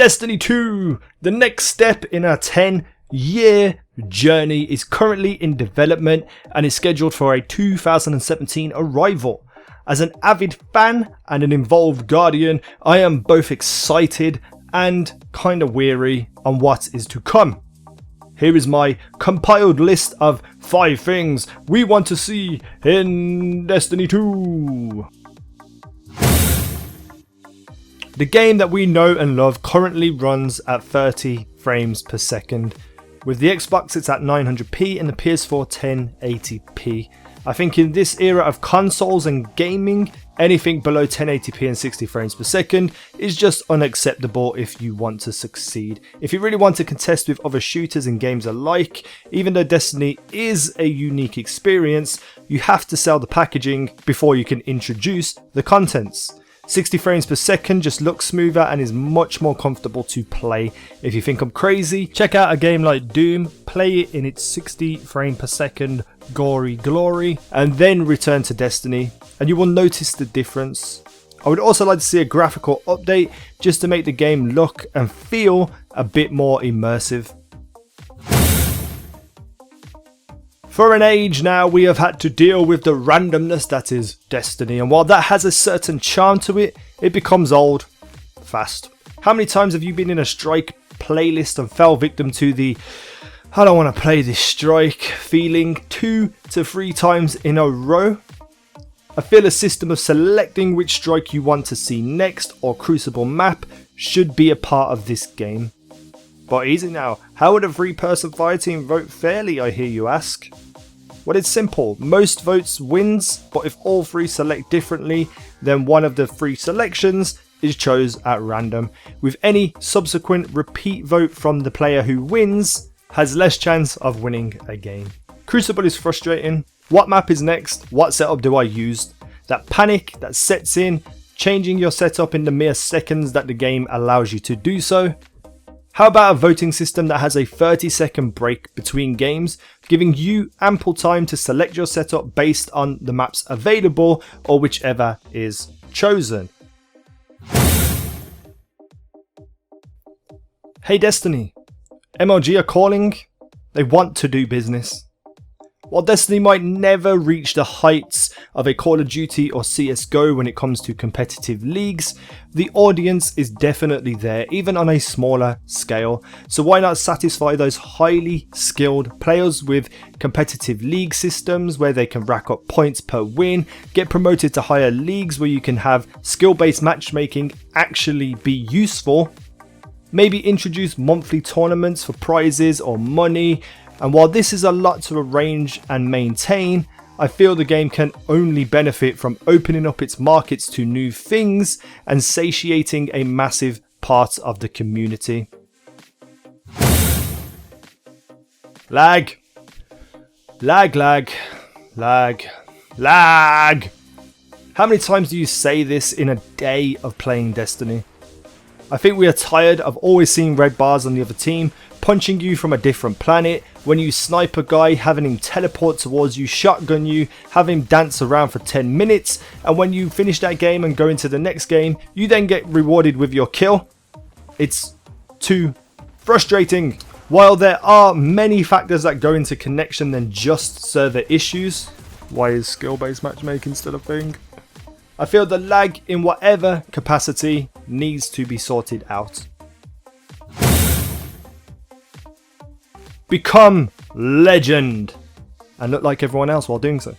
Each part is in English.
Destiny 2, the next step in our 10-year journey, is currently in development and is scheduled for a 2017 arrival. As an avid fan and an involved guardian, I am both excited and kinda weary on what is to come. Here is my compiled list of 5 things we want to see in Destiny 2. The game that we know and love currently runs at 30 frames per second. With the Xbox it's at 900p and the PS4 1080p. I think in this era of consoles and gaming, anything below 1080p and 60 frames per second is just unacceptable if you want to succeed. If you really want to contest with other shooters and games alike, even though Destiny is a unique experience, you have to sell the packaging before you can introduce the contents. 60 frames per second just looks smoother and is much more comfortable to play. If you think I'm crazy, check out a game like Doom, play it in its 60 frame per second gory glory, and then return to Destiny, and you will notice the difference. I would also like to see a graphical update just to make the game look and feel a bit more immersive. For an age now, we have had to deal with the randomness that is Destiny, and while that has a certain charm to it, it becomes old fast. How many times have you been in a strike playlist and fell victim to the "I don't want to play this strike" feeling 2 to 3 times in a row? I feel a system of selecting which strike you want to see next or crucible map should be a part of this game. But easy now, how would a 3-person fire team vote fairly, I hear you ask? Well, it's simple. Most votes wins, but if all 3 select differently, then one of the 3 selections is chose at random, with any subsequent repeat vote from the player who wins has less chance of winning a game. Crucible is frustrating. What map is next? What setup do I use? That panic that sets in, changing your setup in the mere seconds that the game allows you to do so. How about a voting system that has a 30-second break between games, giving you ample time to select your setup based on the maps available or whichever is chosen? Hey Destiny, MLG are calling. They want to do business. While Destiny might never reach the heights of a Call of Duty or CSGO when it comes to competitive leagues, the audience is definitely there, even on a smaller scale. So why not satisfy those highly skilled players with competitive league systems where they can rack up points per win, get promoted to higher leagues where you can have skill-based matchmaking actually be useful, maybe introduce monthly tournaments for prizes or money. And while this is a lot to arrange and maintain, I feel the game can only benefit from opening up its markets to new things and satiating a massive part of the community. Lag. Lag, lag, lag, lag. How many times do you say this in a day of playing Destiny? I think we are tired of always seeing red bars on the other team, punching you from a different planet, when you snipe a guy, having him teleport towards you, shotgun you, have him dance around for 10 minutes, and when you finish that game and go into the next game, you then get rewarded with your kill. It's too frustrating. While there are many factors that go into connection than just server issues, why is skill-based matchmaking still a thing? I feel the lag in whatever capacity needs to be sorted out. Become legend and look like everyone else while doing so.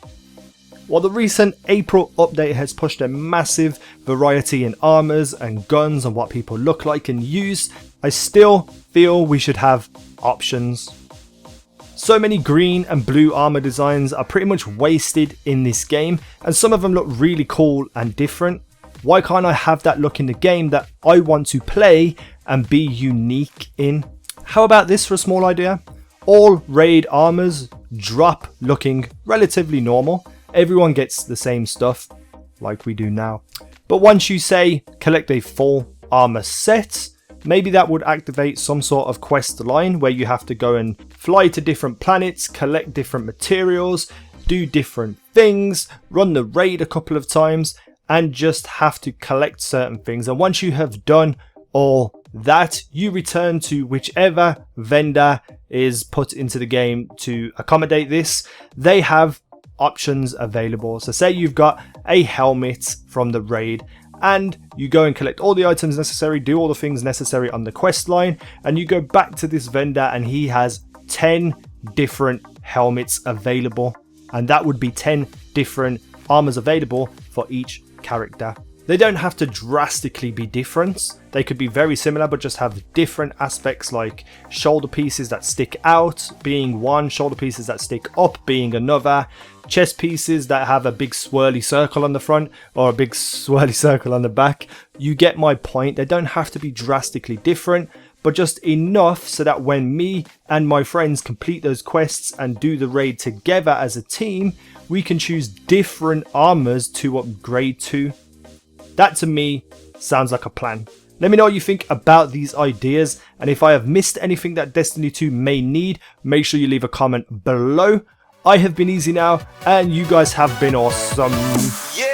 While the recent April update has pushed a massive variety in armors and guns and what people look like and use, I still feel we should have options. So many green and blue armor designs are pretty much wasted in this game, and some of them look really cool and different. Why can't I have that look in the game that I want to play and be unique in? How about this for a small idea? All raid armors drop looking relatively normal. Everyone gets the same stuff like we do now. But once you say collect a full armor set, maybe that would activate some sort of quest line where you have to go and fly to different planets, collect different materials, do different things, run the raid a couple of times, and just have to collect certain things. And once you have done all that you return to whichever vendor is put into the game to accommodate this. They have options available. So say you've got a helmet from the raid and you go and collect all the items necessary, do all the things necessary on the quest line, and you go back to this vendor and he has 10 different helmets available, and that would be 10 different armors available for each character. They don't have to drastically be different. They could be very similar but just have different aspects, like shoulder pieces that stick out being one, shoulder pieces that stick up being another, chest pieces that have a big swirly circle on the front or a big swirly circle on the back. You get my point. They don't have to be drastically different, but just enough so that when me and my friends complete those quests and do the raid together as a team, we can choose different armors to upgrade to. That to me sounds like a plan. Let me know what you think about these ideas, and if I have missed anything that Destiny 2 may need, make sure you leave a comment below. I have been Easy now, and you guys have been awesome. Yeah.